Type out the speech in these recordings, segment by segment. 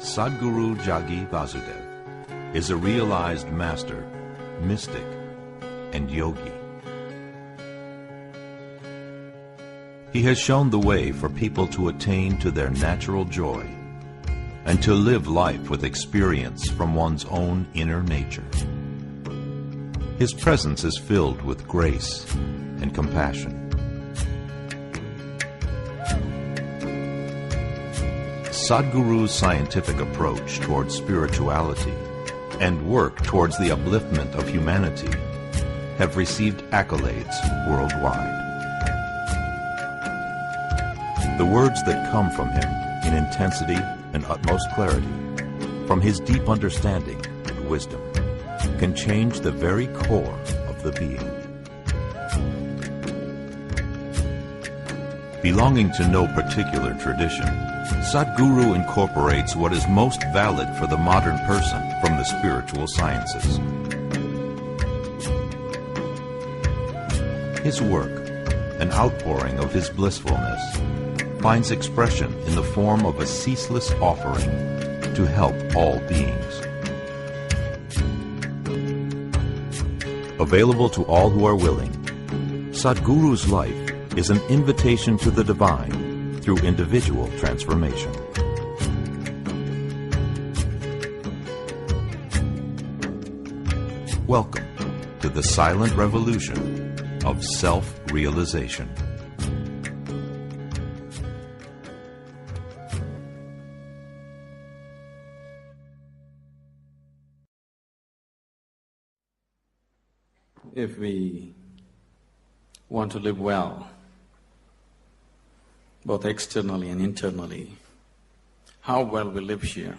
Sadhguru Jagi Vasudev is a realized master, mystic, and yogi. He has shown the way for people to attain to their natural joy and to live life with experience from one's own inner nature. His presence is filled with grace and compassion. Sadhguru's scientific approach towards spirituality and work towards the upliftment of humanity have received accolades worldwide. The words that come from him in intensity and utmost clarity, from his deep understanding and wisdom, can change the very core of the being. Belonging to no particular tradition, Sadhguru incorporates what is most valid for the modern person from the spiritual sciences. His work, an outpouring of his blissfulness, finds expression in the form of a ceaseless offering to help all beings. Available to all who are willing, Sadhguru's life is an invitation to the divine through individual transformation. Welcome to the silent revolution of self-realization. If we want to live well, both externally and internally, how well we live here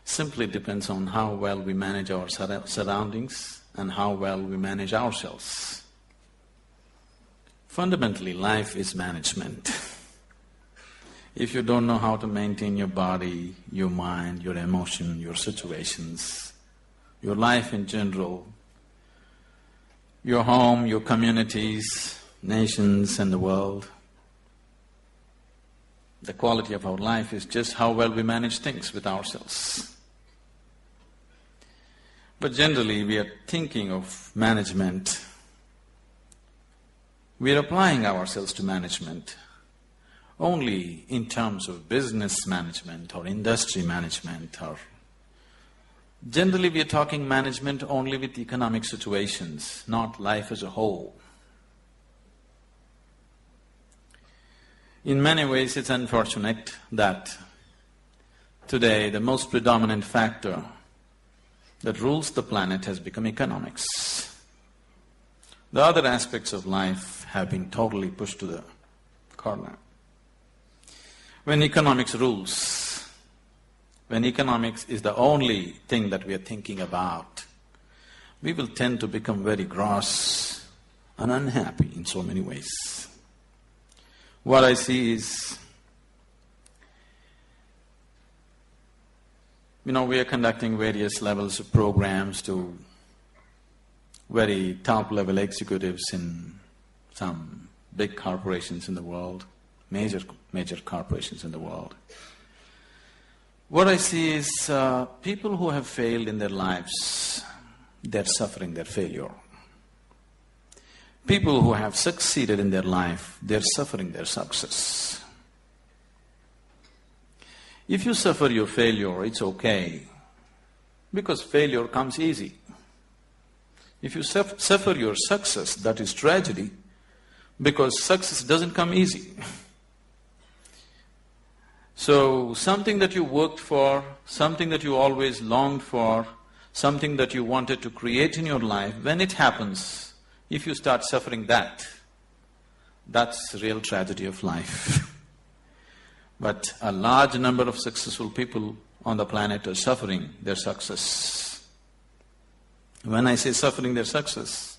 simply depends on how well we manage our surroundings and how well we manage ourselves. Fundamentally, life is management. If you don't know how to maintain your body, your mind, your emotion, your situations, your life in general, your home, your communities, nations and the world, the quality of our life is just how well we manage things with ourselves. But generally we are thinking of management, we are applying ourselves to management only in terms of business management or industry management, or generally we are talking management only with economic situations, not life as a whole. In many ways it's unfortunate that today the most predominant factor that rules the planet has become economics. The other aspects of life have been totally pushed to the corner. When economics rules, when economics is the only thing that we are thinking about, we will tend to become very gross and unhappy in so many ways. What I see is, we are conducting various levels of programs to very top-level executives in some big corporations in the world, major corporations in the world. What I see is people who have failed in their lives, they're suffering their failure. People who have succeeded in their life, they're suffering their success. If you suffer your failure, it's okay, because failure comes easy. If you suffer your success, that is tragedy, because success doesn't come easy. So, something that you worked for, something that you always longed for, something that you wanted to create in your life, when it happens, if you start suffering that, that's the real tragedy of life. But a large number of successful people on the planet are suffering their success. When I say suffering their success,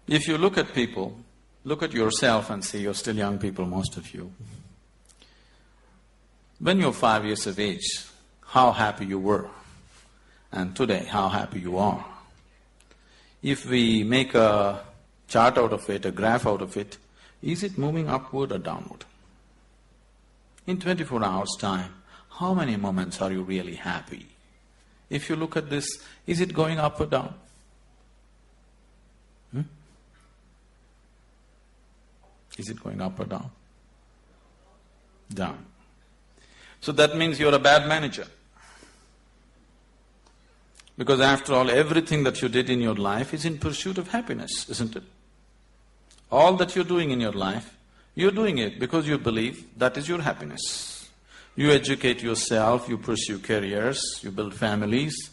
if you look at people, look at yourself and see, you're still young people, most of you. When you're 5 years of age, how happy you were, and today how happy you are. If we make a chart out of it, a graph out of it, is it moving upward or downward? In 24 hours' time, how many moments are you really happy? If you look at this, is it going up or down? Is it going up or down? Down. So that means you're a bad manager. Because after all, everything that you did in your life is in pursuit of happiness, isn't it? All that you're doing in your life, you're doing it because you believe that is your happiness. You educate yourself, you pursue careers, you build families,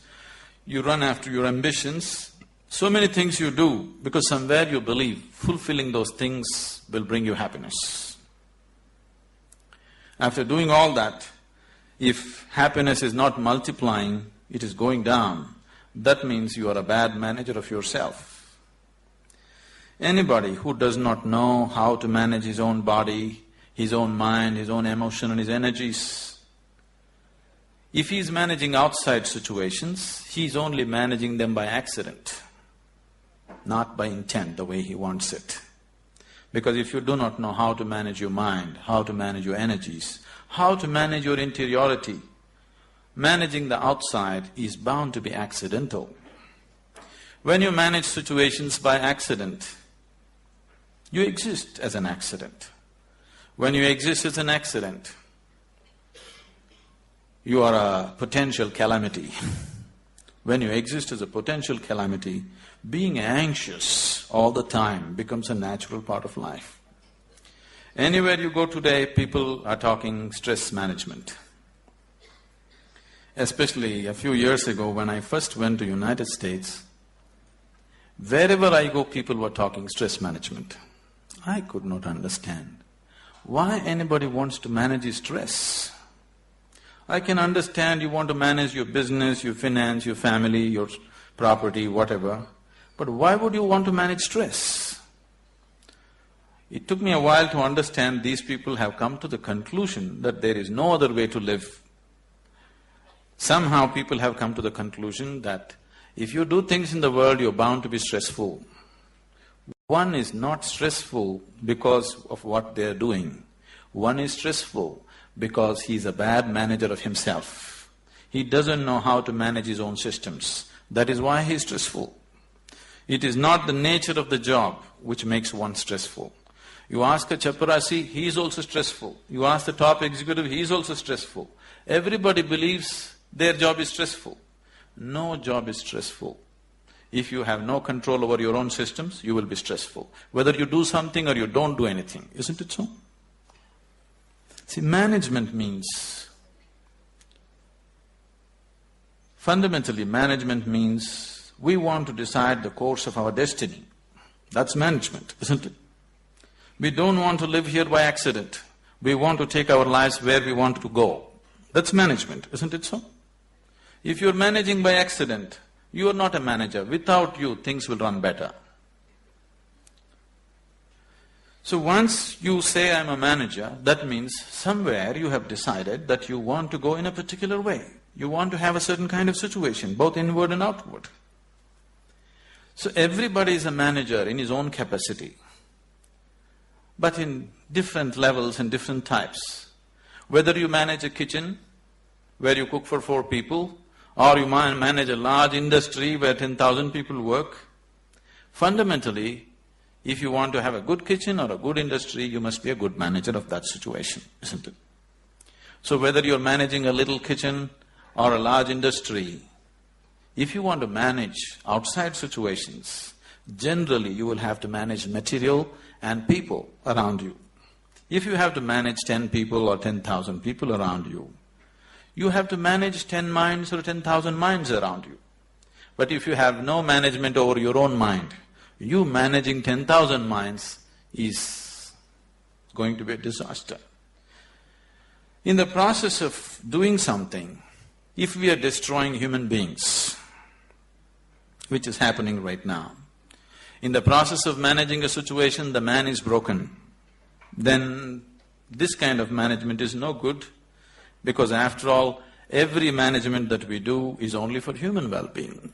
you run after your ambitions. So many things you do because somewhere you believe fulfilling those things will bring you happiness. After doing all that, if happiness is not multiplying, it is going down, that means you are a bad manager of yourself. Anybody who does not know how to manage his own body, his own mind, his own emotion and his energies, if he is managing outside situations, he is only managing them by accident, not by intent, the way he wants it. Because if you do not know how to manage your mind, how to manage your energies, how to manage your interiority, managing the outside is bound to be accidental. When you manage situations by accident, you exist as an accident. When you exist as an accident, you are a potential calamity. When you exist as a potential calamity, being anxious all the time becomes a natural part of life. Anywhere you go today, people are talking stress management. Especially a few years ago when I first went to United States, wherever I go, people were talking stress management. I could not understand why anybody wants to manage his stress. I can understand you want to manage your business, your finance, your family, your property, whatever, but why would you want to manage stress? It took me a while to understand these people have come to the conclusion that there is no other way to live. Somehow people have come to the conclusion that if you do things in the world, you're bound to be stressful. One is not stressful because of what they're doing. One is stressful because he's a bad manager of himself. He doesn't know how to manage his own systems. That is why he's stressful. It is not the nature of the job which makes one stressful. You ask a chaparasi, he is also stressful. You ask the top executive, he is also stressful. Everybody believes their job is stressful. No job is stressful. If you have no control over your own systems, you will be stressful. Whether you do something or you don't do anything, isn't it so? See, management means… fundamentally, management means we want to decide the course of our destiny. That's management, isn't it? We don't want to live here by accident. We want to take our lives where we want to go. That's management, isn't it so? If you're managing by accident, you are not a manager. Without you, things will run better. So once you say, I'm a manager, that means somewhere you have decided that you want to go in a particular way. You want to have a certain kind of situation, both inward and outward. So everybody is a manager in his own capacity, but in different levels and different types. Whether you manage a kitchen where you cook for 4 people, or you manage a large industry where 10,000 people work, fundamentally, if you want to have a good kitchen or a good industry, you must be a good manager of that situation, isn't it? So whether you're managing a little kitchen or a large industry, if you want to manage outside situations, generally you will have to manage material and people around you. If you have to manage 10 people or 10,000 people around you, you have to manage 10 minds or 10,000 minds around you. But if you have no management over your own mind, you managing 10,000 minds is going to be a disaster. In the process of doing something, if we are destroying human beings, which is happening right now, in the process of managing a situation, the man is broken, then this kind of management is no good, because after all, every management that we do is only for human well-being.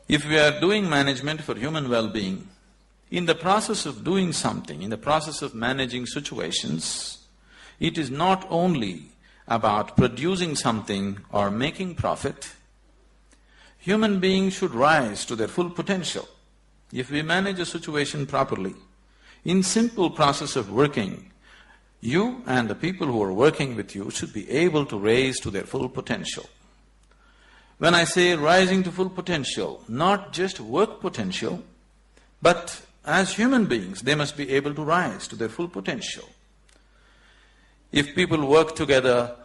If we are doing management for human well-being, in the process of doing something, in the process of managing situations, It is not only about producing something or making profit. Human beings should rise to their full potential. If we manage a situation properly, in simple process of working, you and the people who are working with you should be able to raise to their full potential. When I say rising to full potential, not just work potential, but as human beings, they must be able to rise to their full potential. If people work together,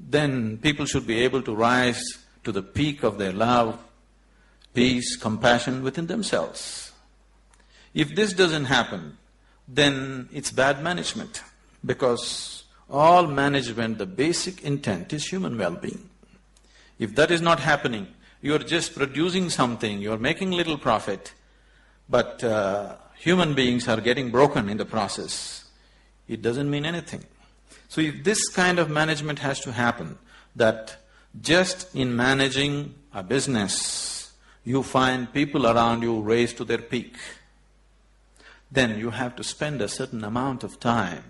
then people should be able to rise to the peak of their love, peace, compassion within themselves. If this doesn't happen, then it's bad management, because all management, the basic intent is human well-being. If that is not happening, you're just producing something, you're making little profit, but human beings are getting broken in the process, it doesn't mean anything. So if this kind of management has to happen, that just in managing a business, you find people around you raise to their peak, then you have to spend a certain amount of time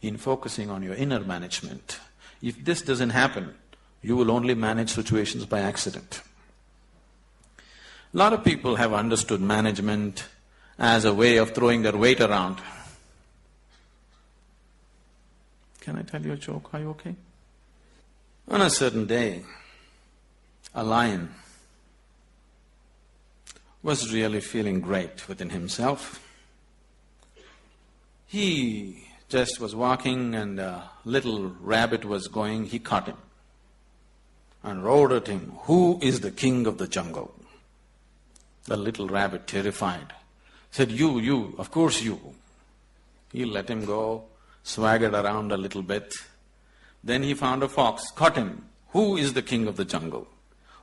in focusing on your inner management. If this doesn't happen, you will only manage situations by accident. A lot of people have understood management as a way of throwing their weight around. Can I tell you a joke? Are you okay? On a certain day, a lion was really feeling great within himself. He just was walking and a little rabbit was going, he caught him and roared at him, "Who is the king of the jungle?" The little rabbit, terrified, said, You, of course you." He let him go, swaggered around a little bit. Then he found a fox, caught him, "Who is the king of the jungle?"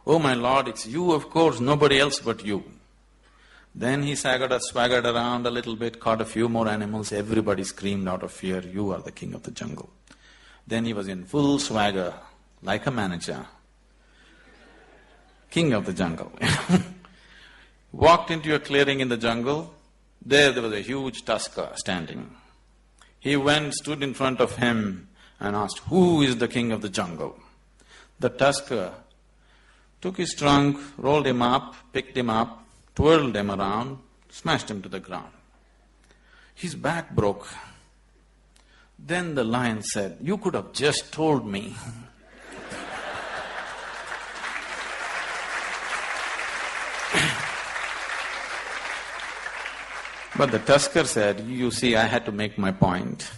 "Oh my lord, it's you, of course, nobody else but you." Then he swaggered around a little bit, caught a few more animals, everybody screamed out of fear, "You are the king of the jungle." Then he was in full swagger, like a manager. King of the jungle. Walked into a clearing in the jungle, there was a huge tusker standing. He went, stood in front of him and asked, "Who is the king of the jungle?" The tusker took his trunk, rolled him up, picked him up, twirled him around, smashed him to the ground. His back broke. Then the lion said, "You could have just told me." But the tusker said, "You see, I had to make my point."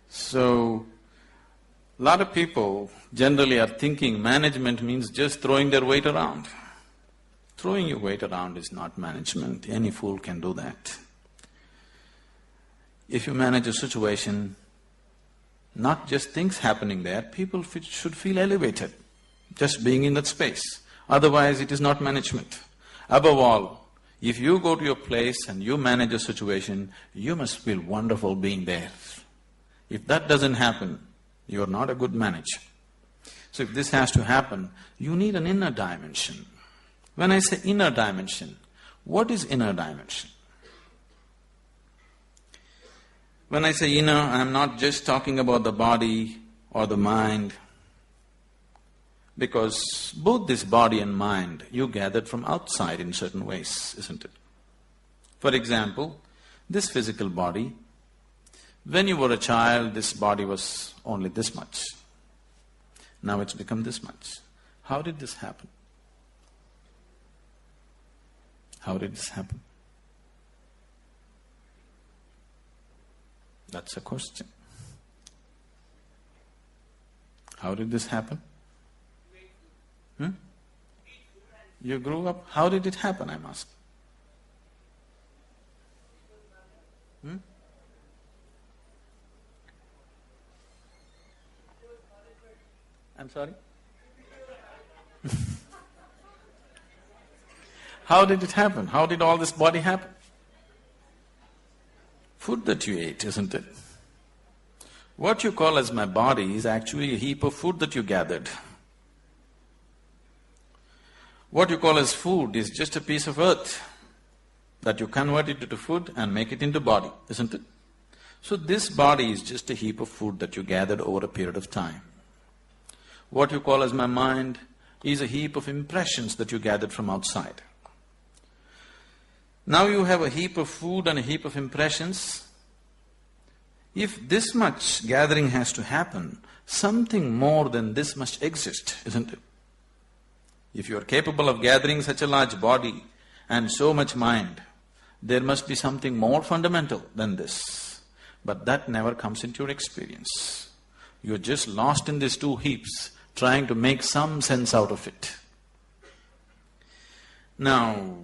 So, a lot of people generally are thinking management means just throwing their weight around. Throwing your weight around is not management. Any fool can do that. If you manage a situation, not just things happening there, people should feel elevated, just being in that space. Otherwise, it is not management. Above all, if you go to your place and you manage a situation, you must feel wonderful being there. If that doesn't happen, you are not a good manager. So if this has to happen, you need an inner dimension. When I say inner dimension, what is inner dimension? When I say inner, I'm not just talking about the body or the mind, because both this body and mind you gathered from outside in certain ways, isn't it? For example, this physical body, when you were a child, this body was only this much. Now it's become this much. How did this happen? How did this happen? That's a question. How did this happen? You grew up, how did it happen, I'm asking? I'm sorry? How did it happen? How did all this body happen? Food that you ate, isn't it? What you call as my body is actually a heap of food that you gathered. What you call as food is just a piece of earth that you convert it into food and make it into body, isn't it? So this body is just a heap of food that you gathered over a period of time. What you call as my mind is a heap of impressions that you gathered from outside. Now you have a heap of food and a heap of impressions. If this much gathering has to happen, something more than this must exist, isn't it? If you are capable of gathering such a large body and so much mind, there must be something more fundamental than this. But that never comes into your experience. You're just lost in these two heaps, trying to make some sense out of it. Now,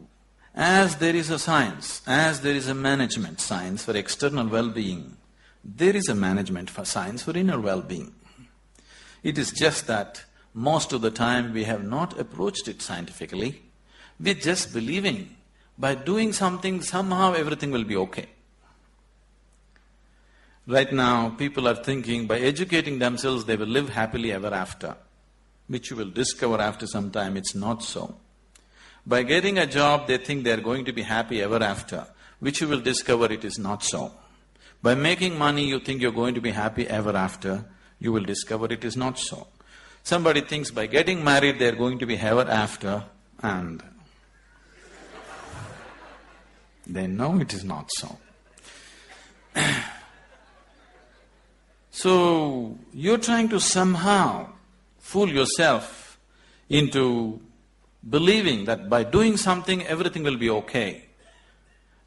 as there is a science, as there is a management science for external well-being, there is a management for science for inner well-being. It is just that most of the time we have not approached it scientifically. We're just believing by doing something, somehow everything will be okay. Right now, people are thinking by educating themselves they will live happily ever after, which you will discover after some time it's not so. By getting a job, they think they are going to be happy ever after, which you will discover it is not so. By making money, you think you're going to be happy ever after, you will discover it is not so. Somebody thinks by getting married they're going to be ever after, and they know it is not so. So, you're trying to somehow fool yourself into believing that by doing something everything will be okay.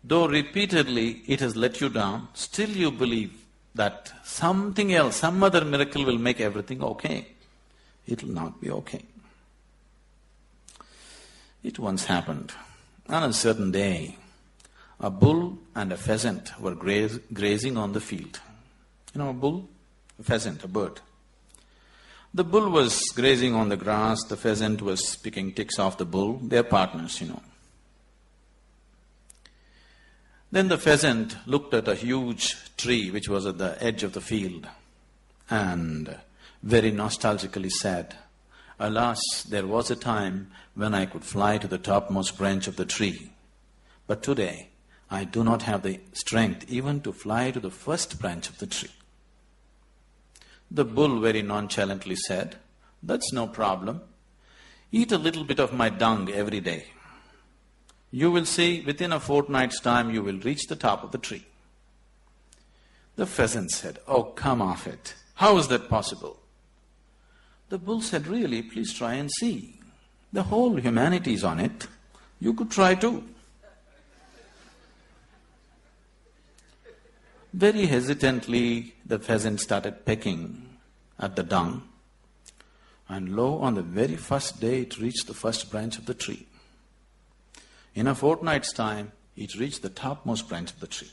Though repeatedly it has let you down, still you believe that something else, some other miracle will make everything okay. It will not be okay. It once happened. On a certain day, a bull and a pheasant were grazing on the field. You know a bull? A pheasant, a bird. The bull was grazing on the grass, the pheasant was picking ticks off the bull. They are partners, you know. Then the pheasant looked at a huge tree which was at the edge of the field and very nostalgically said, "Alas, there was a time when I could fly to the topmost branch of the tree, but today I do not have the strength even to fly to the first branch of the tree." The bull very nonchalantly said, "That's no problem. Eat a little bit of my dung every day. You will see within a fortnight's time you will reach the top of the tree." The pheasant said, "Oh, come off it. How is that possible?" The bull said, "Really, please try and see. The whole humanity is on it. You could try too." Very hesitantly, the pheasant started pecking at the dung, and lo, on the very first day it reached the first branch of the tree. In a fortnight's time, it reached the topmost branch of the tree.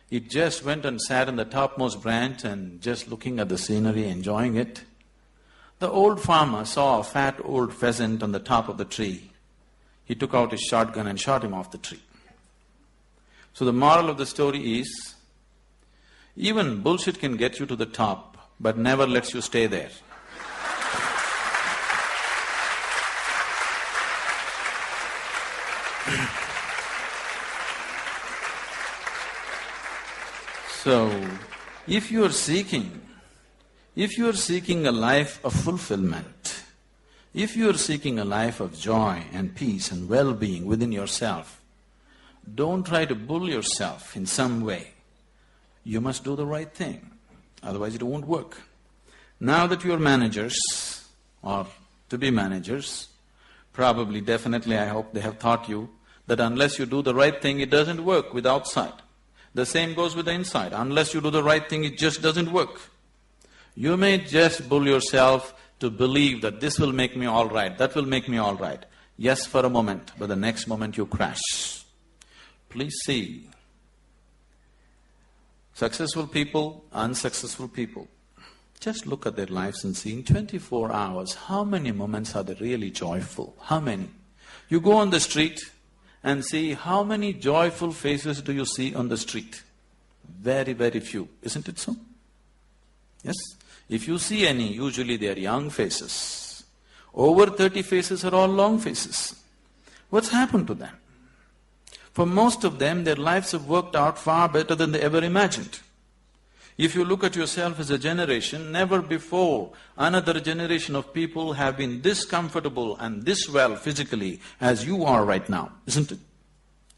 It just went and sat on the topmost branch and just looking at the scenery, enjoying it. The old farmer saw a fat old pheasant on the top of the tree. He took out his shotgun and shot him off the tree. So the moral of the story is, even bullshit can get you to the top, but never lets you stay there. So, if you are seeking a life of fulfillment, if you are seeking a life of joy and peace and well-being within yourself, don't try to bull yourself in some way. You must do the right thing, otherwise it won't work. Now that you are managers, or to be managers, probably, definitely, I hope they have taught you that unless you do the right thing, it doesn't work with outside. The same goes with the inside. Unless you do the right thing, it just doesn't work. You may just bull yourself to believe that this will make me all right, that will make me all right. Yes, for a moment, but the next moment you crash. Please see, successful people, unsuccessful people, just look at their lives and see in 24 hours, how many moments are they really joyful? How many? You go on the street and see how many joyful faces do you see on the street? Very, very few, isn't it so? Yes? If you see any, usually they are young faces. Over 30 faces are all long faces. What's happened to them? For most of them, their lives have worked out far better than they ever imagined. If you look at yourself as a generation, never before another generation of people have been this comfortable and this well physically as you are right now, isn't it?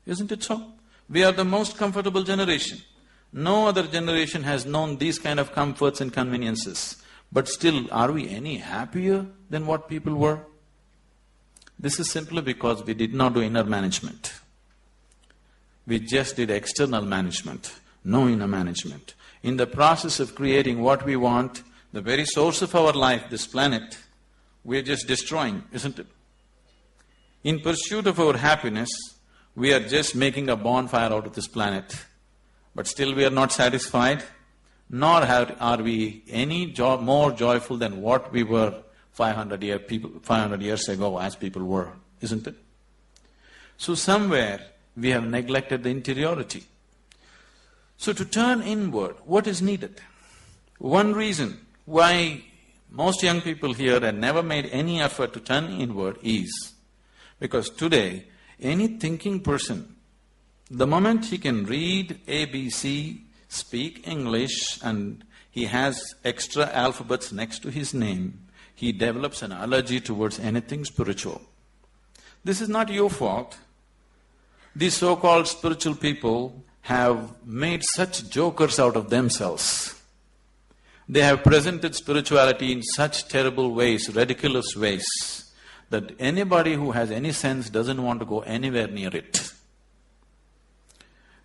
Isn't it so? We are the most comfortable generation. No other generation has known these kind of comforts and conveniences. But still, are we any happier than what people were? This is simply because we did not do inner management. We just did external management, no inner management. In the process of creating what we want, the very source of our life, this planet, we are just destroying, isn't it? In pursuit of our happiness, we are just making a bonfire out of this planet. But still we are not satisfied, nor are we any more joyful than what we were 500 years ago as people were, isn't it? So somewhere we have neglected the interiority. So to turn inward, what is needed? One reason why most young people here have never made any effort to turn inward is because today, any thinking person, the moment he can read ABC, speak English, and he has extra alphabets next to his name, he develops an allergy towards anything spiritual. This is not your fault. These so-called spiritual people have made such jokers out of themselves. They have presented spirituality in such terrible ways, ridiculous ways, that anybody who has any sense doesn't want to go anywhere near it.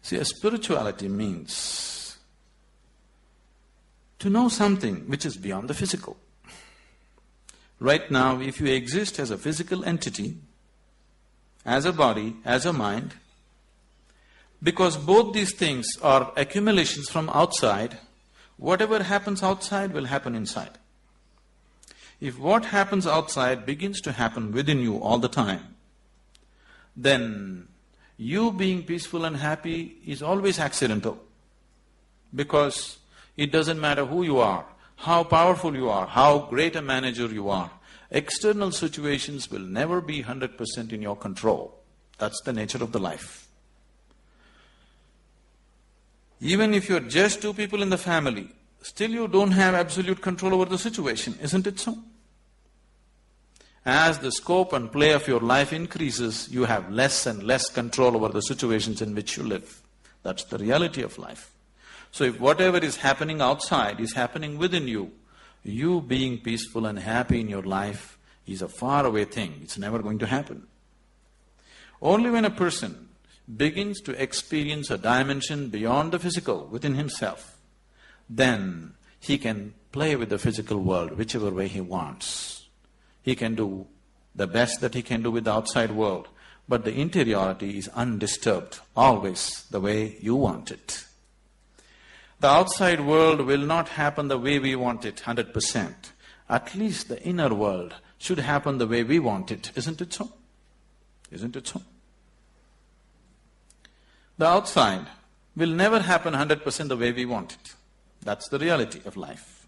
See, a spirituality means to know something which is beyond the physical. Right now, if you exist as a physical entity, as a body, as a mind, because both these things are accumulations from outside, whatever happens outside will happen inside. If what happens outside begins to happen within you all the time, then you being peaceful and happy is always accidental. Because it doesn't matter who you are, how powerful you are, how great a manager you are, external situations will never be 100% in your control. That's the nature of the life. Even if you're just two people in the family, still you don't have absolute control over the situation, isn't it so? As the scope and play of your life increases, you have less and less control over the situations in which you live. That's the reality of life. So if whatever is happening outside is happening within you, you being peaceful and happy in your life is a faraway thing. It's never going to happen. Only when a person begins to experience a dimension beyond the physical within himself, then he can play with the physical world whichever way he wants. He can do the best that he can do with the outside world, but the interiority is undisturbed, always the way you want it. The outside world will not happen the way we want it 100%. At least the inner world should happen the way we want it, isn't it so? Isn't it so? The outside will never happen 100% the way we want it. That's the reality of life.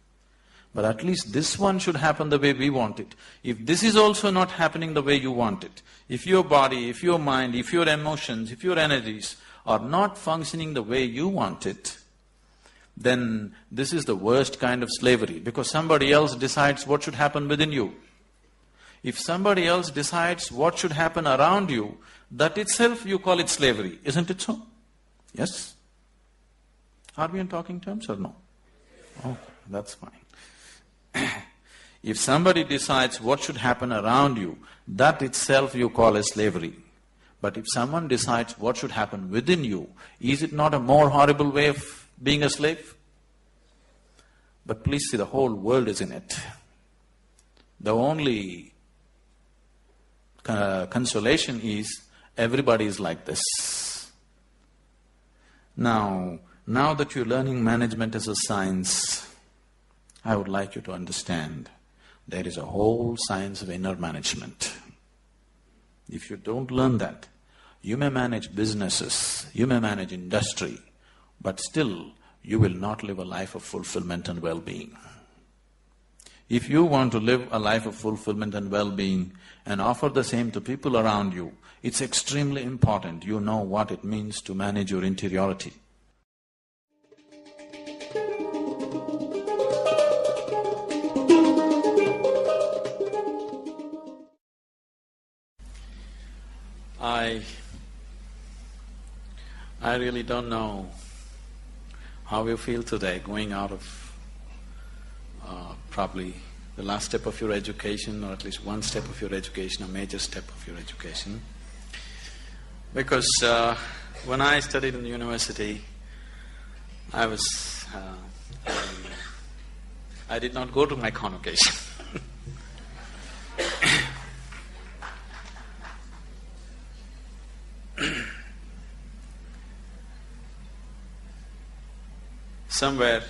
But at least this one should happen the way we want it. If this is also not happening the way you want it, if your body, if your mind, if your emotions, if your energies are not functioning the way you want it, then this is the worst kind of slavery, because somebody else decides what should happen within you. If somebody else decides what should happen around you, that itself you call it slavery, isn't it so? Yes? Are we in talking terms or no? Oh, that's fine. If somebody decides what should happen around you, that itself you call as slavery. But if someone decides what should happen within you, is it not a more horrible way of being a slave? But please see, the whole world is in it. The only consolation is everybody is like this. Now that you're learning management as a science, I would like you to understand there is a whole science of inner management. If you don't learn that, you may manage businesses, you may manage industry, but still you will not live a life of fulfillment and well-being. If you want to live a life of fulfillment and well-being and offer the same to people around you, it's extremely important you know what it means to manage your interiority. I really don't know how you feel today going out of probably the last step of your education, or at least one step of your education, a major step of your education. Because when I studied in the university, I did not go to my convocation. Somewhere,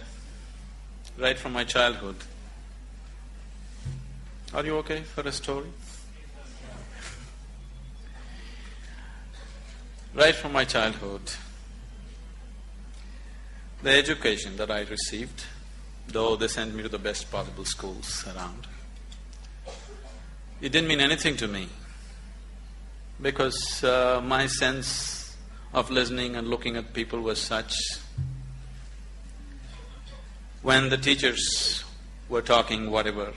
right from my childhood. Are you okay for a story? Right from my childhood, the education that I received, though they sent me to the best possible schools around, it didn't mean anything to me, because my sense of listening and looking at people was such. When the teachers were talking whatever,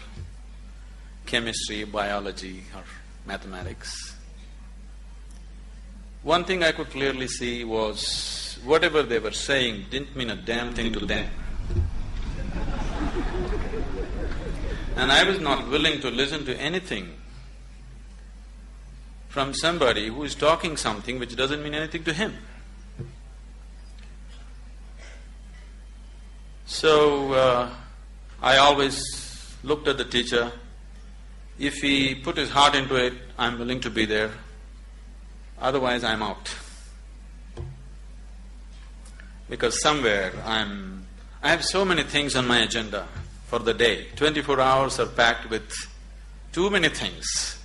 chemistry, biology or mathematics, one thing I could clearly see was whatever they were saying didn't mean a damn thing to them. And I was not willing to listen to anything from somebody who is talking something which doesn't mean anything to him. So, I always looked at the teacher. If he put his heart into it, I'm willing to be there. Otherwise, I'm out. Because somewhere I have so many things on my agenda for the day. 24 hours are packed with too many things.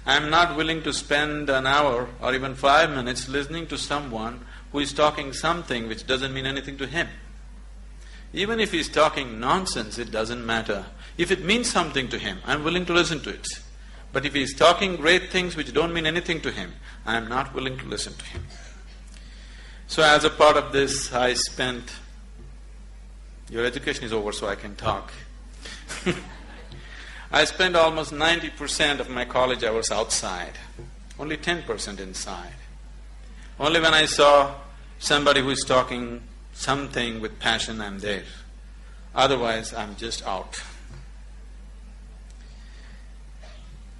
I'm not willing to spend an hour or even 5 minutes listening to someone who is talking something which doesn't mean anything to him. Even if he's talking nonsense, it doesn't matter. If it means something to him, I'm willing to listen to it. But if he's talking great things which don't mean anything to him, I'm not willing to listen to him. So as a part of this, I spent… Your education is over, so I can talk. I spent almost 90% of my college hours outside, only 10% inside. Only when I saw somebody who is talking something with passion, I'm there. Otherwise, I'm just out.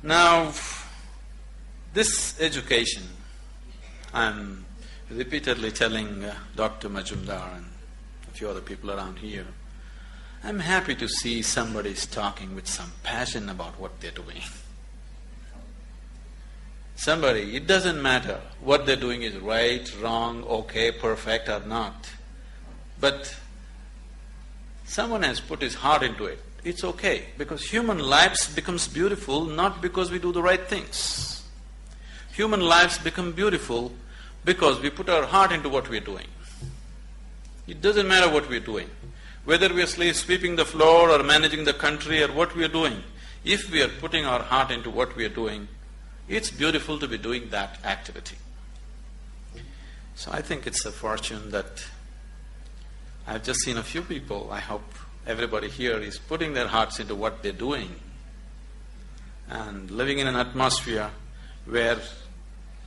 Now, this education, I'm repeatedly telling Dr. Majumdar and a few other people around here, I'm happy to see somebody's talking with some passion about what they're doing. Somebody, it doesn't matter what they're doing is right, wrong, okay, perfect or not. But someone has put his heart into it, it's okay, because human lives becomes beautiful not because we do the right things. Human lives become beautiful because we put our heart into what we're doing. It doesn't matter what we're doing, whether we are sweeping the floor or managing the country or what we are doing. If we are putting our heart into what we are doing, it's beautiful to be doing that activity. So I think it's a fortune that I've just seen a few people. I hope everybody here is putting their hearts into what they're doing and living in an atmosphere where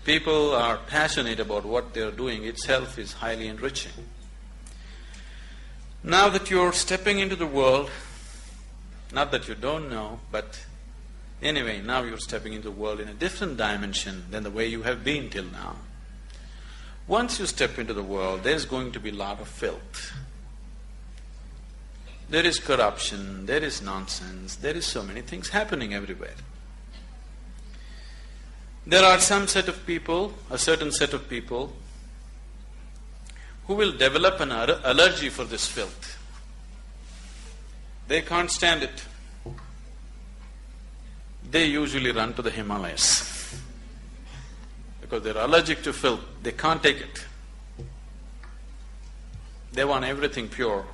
people are passionate about what they're doing itself is highly enriching. Now that you're stepping into the world, not that you don't know, but anyway, now you're stepping into the world in a different dimension than the way you have been till now. Once you step into the world, there's going to be a lot of filth. There is corruption, there is nonsense, there is so many things happening everywhere. There are some set of people, a certain set of people, who will develop an allergy for this filth. They can't stand it. They usually run to the Himalayas because they're allergic to filth. They can't take it. They want everything pure.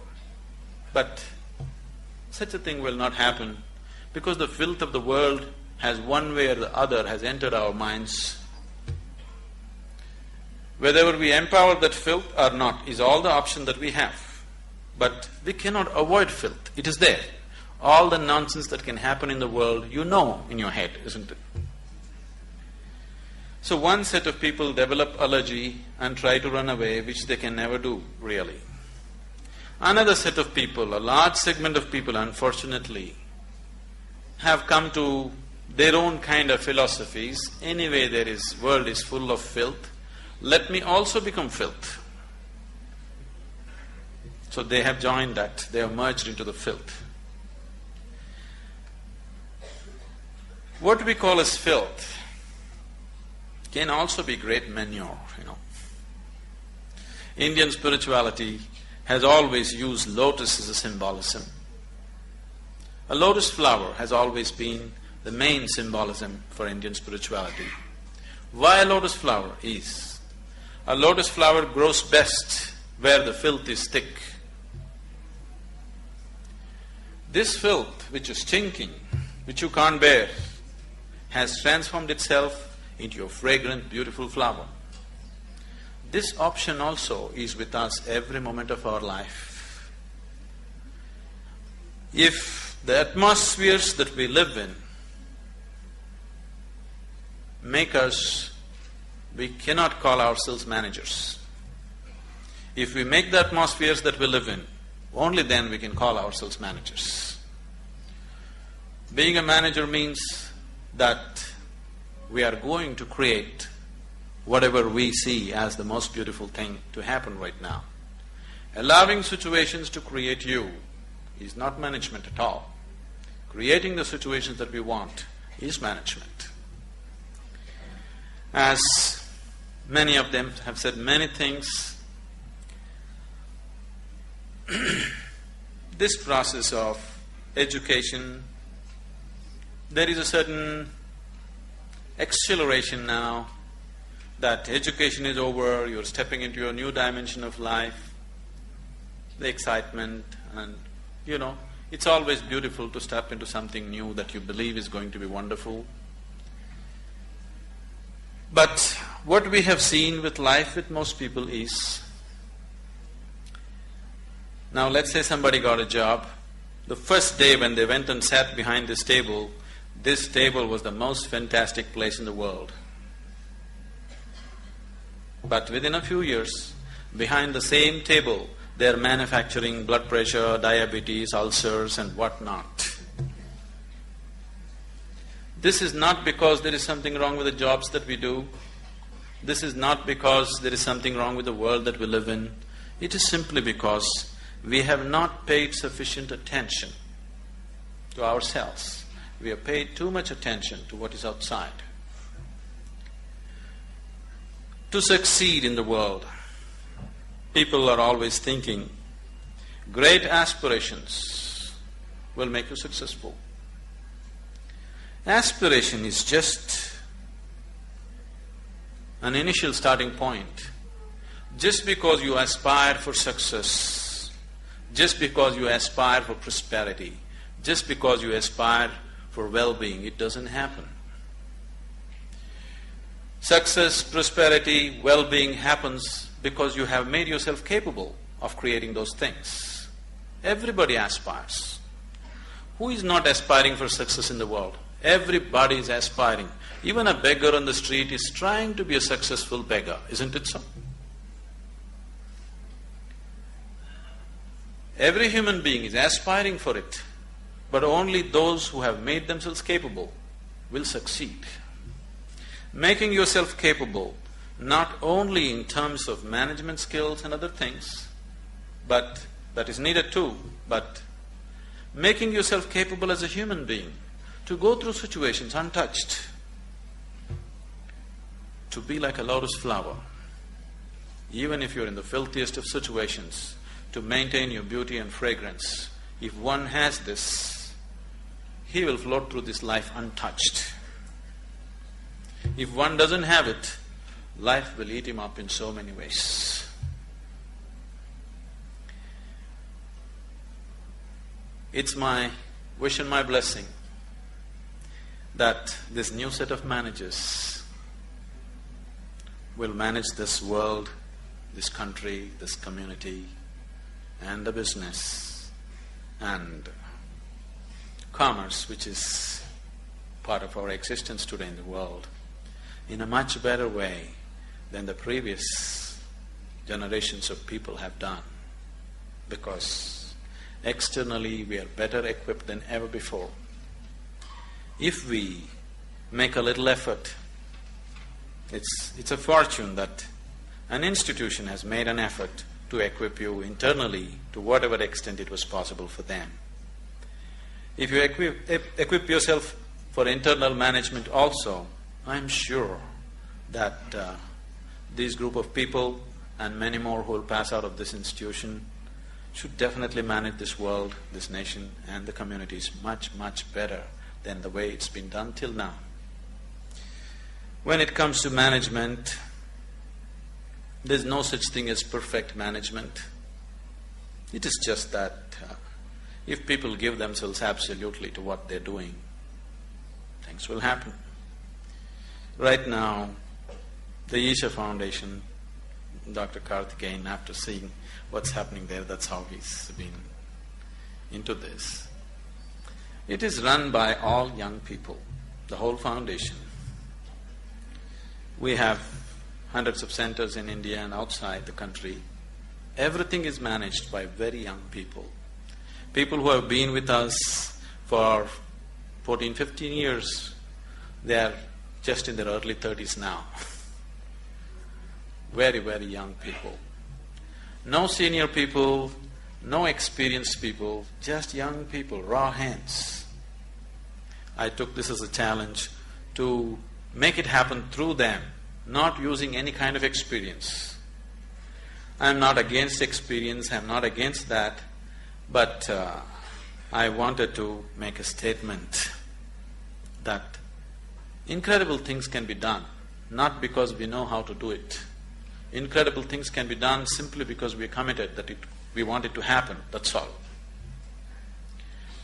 But such a thing will not happen Because the filth of the world has one way or the other has entered our minds. Whether we empower that filth or not is all the option that we have. But we cannot avoid filth, it is there. All the nonsense that can happen in the world, you know in your head, isn't it? So one set of people develop allergy and try to run away, which they can never do, really. Another set of people, a large segment of people, unfortunately, have come to their own kind of philosophies. Anyway, world is full of filth. Let me also become filth. So they have joined that, they have merged into the filth. What we call as filth can also be great manure, Indian spirituality has always used lotus as a symbolism. A lotus flower has always been the main symbolism for Indian spirituality. Why a lotus flower is? A lotus flower grows best where the filth is thick. This filth, which is stinking, which you can't bear, has transformed itself into a fragrant, beautiful flower. This option also is with us every moment of our life. If the atmospheres that we live in make us, we cannot call ourselves managers. If we make the atmospheres that we live in, only then we can call ourselves managers. Being a manager means that we are going to create whatever we see as the most beautiful thing to happen right now. Allowing situations to create you is not management at all. Creating the situations that we want is management. As many of them have said many things, this process of education, there is a certain exhilaration now that education is over, you're stepping into a new dimension of life, the excitement, and it's always beautiful to step into something new that you believe is going to be wonderful. But what we have seen with life with most people is, now let's say somebody got a job, the first day when they went and sat behind this table was the most fantastic place in the world. But within a few years, behind the same table, they are manufacturing blood pressure, diabetes, ulcers and whatnot. This is not because there is something wrong with the jobs that we do. This is not because there is something wrong with the world that we live in. It is simply because we have not paid sufficient attention to ourselves. We have paid too much attention to what is outside. To succeed in the world, people are always thinking, great aspirations will make you successful. Aspiration is just an initial starting point. Just because you aspire for success, just because you aspire for prosperity, just because you aspire for well-being, it doesn't happen. Success, prosperity, well-being happens because you have made yourself capable of creating those things. Everybody aspires. Who is not aspiring for success in the world? Everybody is aspiring. Even a beggar on the street is trying to be a successful beggar, isn't it so? Every human being is aspiring for it, but only those who have made themselves capable will succeed. Making yourself capable, not only in terms of management skills and other things, but that is needed too, but making yourself capable as a human being to go through situations untouched, to be like a lotus flower, even if you're in the filthiest of situations, to maintain your beauty and fragrance. If one has this, he will float through this life untouched. If one doesn't have it, life will eat him up in so many ways. It's my wish and my blessing that this new set of managers will manage this world, this country, this community, and the business and commerce, which is part of our existence today in the world, in a much better way than the previous generations of people have done. Because externally we are better equipped than ever before. If we make a little effort, it's a fortune that an institution has made an effort to equip you internally to whatever extent it was possible for them. If you equip yourself for internal management also, I'm sure that this group of people and many more who will pass out of this institution should definitely manage this world, this nation and the communities much, much better than the way it's been done till now. When it comes to management, there's no such thing as perfect management. It is just that if people give themselves absolutely to what they're doing, things will happen. Right now, the Isha Foundation, Dr. Karthikeyan, after seeing what's happening there, that's how he's been into this. It is run by all young people, the whole foundation. We have hundreds of centers in India and outside the country. Everything is managed by very young people. People who have been with us for 14, 15 years, they are just in their early 30s now. Very, very young people. No senior people, no experienced people, just young people, raw hands. I took this as a challenge to make it happen through them, not using any kind of experience. I'm not against experience, I'm not against that, but I wanted to make a statement that incredible things can be done, not because we know how to do it. Incredible things can be done simply because we are committed that we want it to happen, that's all.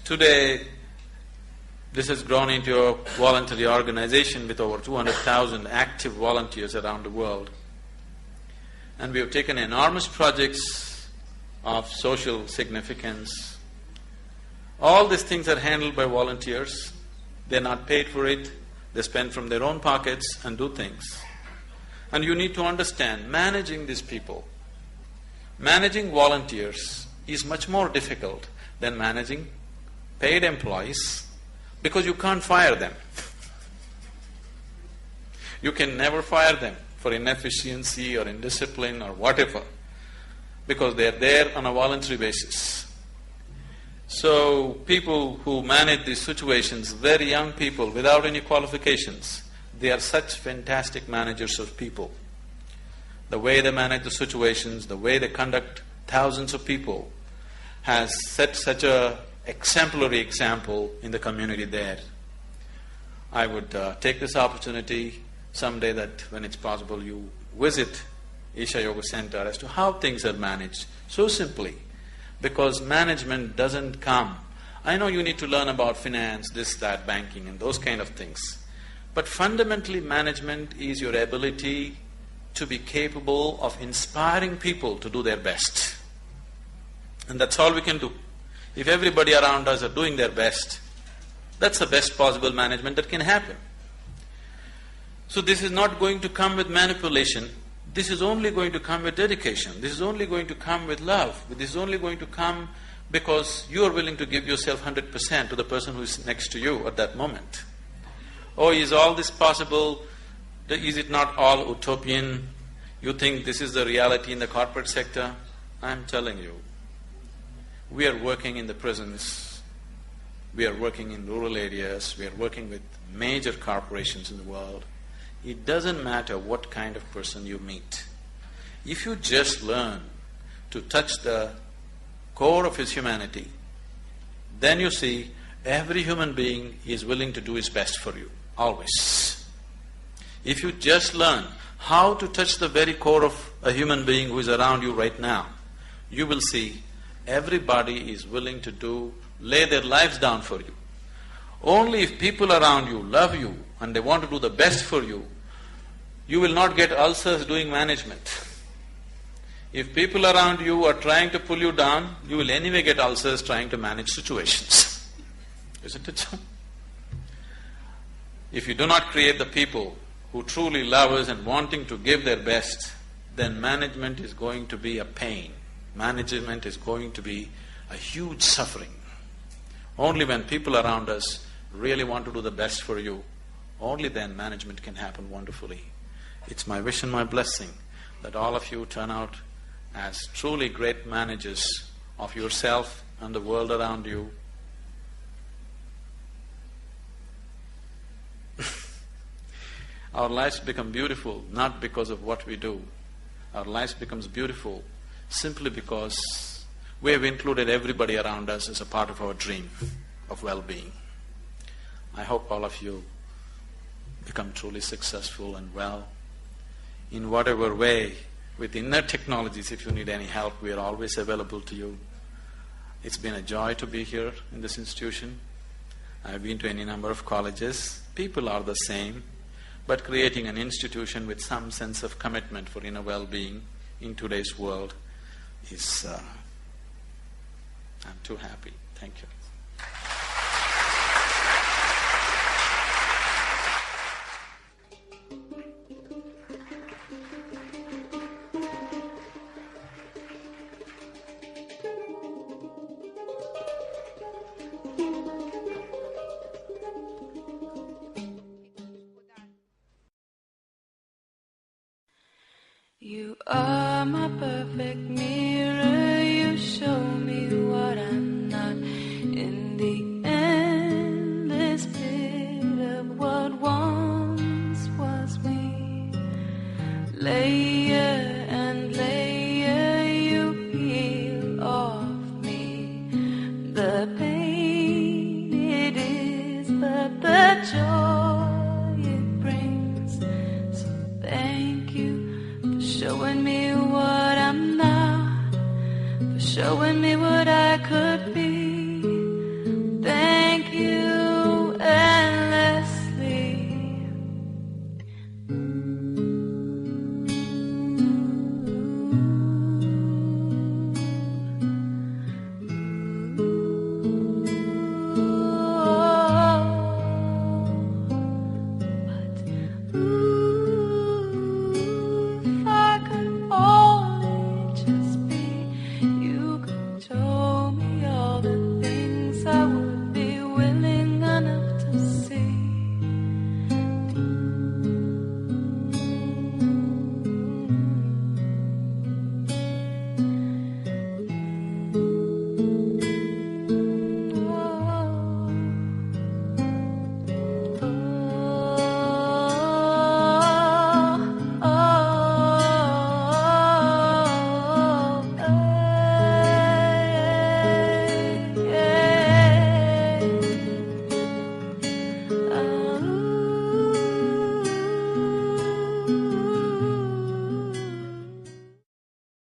Today, this has grown into a voluntary organization with over 200,000 active volunteers around the world. And we have taken enormous projects of social significance. All these things are handled by volunteers. They're not paid for it. They spend from their own pockets and do things. And you need to understand, managing these people, managing volunteers is much more difficult than managing paid employees, because you can't fire them. You can never fire them for inefficiency or indiscipline or whatever, because they're there on a voluntary basis. So people who manage these situations, very young people without any qualifications, they are such fantastic managers of people. The way they manage the situations, the way they conduct thousands of people has set such a exemplary example in the community there. I would take this opportunity someday that when it's possible you visit Isha Yoga Center as to how things are managed, so simply, because management doesn't come. I know you need to learn about finance, this, that, banking and those kind of things, but fundamentally management is your ability to be capable of inspiring people to do their best. And that's all we can do. If everybody around us are doing their best, that's the best possible management that can happen. So this is not going to come with manipulation, this is only going to come with dedication, this is only going to come with love, this is only going to come because you are willing to give yourself 100% to the person who is next to you at that moment. Oh, is all this possible? Is it not all utopian? You think this is the reality in the corporate sector? I'm telling you, we are working in the prisons, we are working in rural areas, we are working with major corporations in the world. It doesn't matter what kind of person you meet. If you just learn to touch the core of his humanity, then you see every human being is willing to do his best for you, always. If you just learn how to touch the very core of a human being who is around you right now, you will see everybody is willing to lay their lives down for you. Only if people around you love you and they want to do the best for you, you will not get ulcers doing management. If people around you are trying to pull you down, you will anyway get ulcers trying to manage situations. Isn't it so? If you do not create the people who truly love us and wanting to give their best, then management is going to be a pain. Management is going to be a huge suffering. Only when people around us really want to do the best for you, only then management can happen wonderfully. It's my wish and my blessing that all of you turn out as truly great managers of yourself and the world around you. Our lives become beautiful not because of what we do. Our lives becomes beautiful simply because we have included everybody around us as a part of our dream of well-being. I hope all of you become truly successful and well. In whatever way, with inner technologies, if you need any help, we are always available to you. It's been a joy to be here in this institution. I've been to any number of colleges. People are the same, but creating an institution with some sense of commitment for inner well-being in today's world is… I'm too happy. Thank you. You are my perfect mirror, you show me what I'm not. In the endless pit of what once was me, layer and layer you peel off me. The pain it is, but the joy it brings. So thank you for showing me what I'm not, for showing me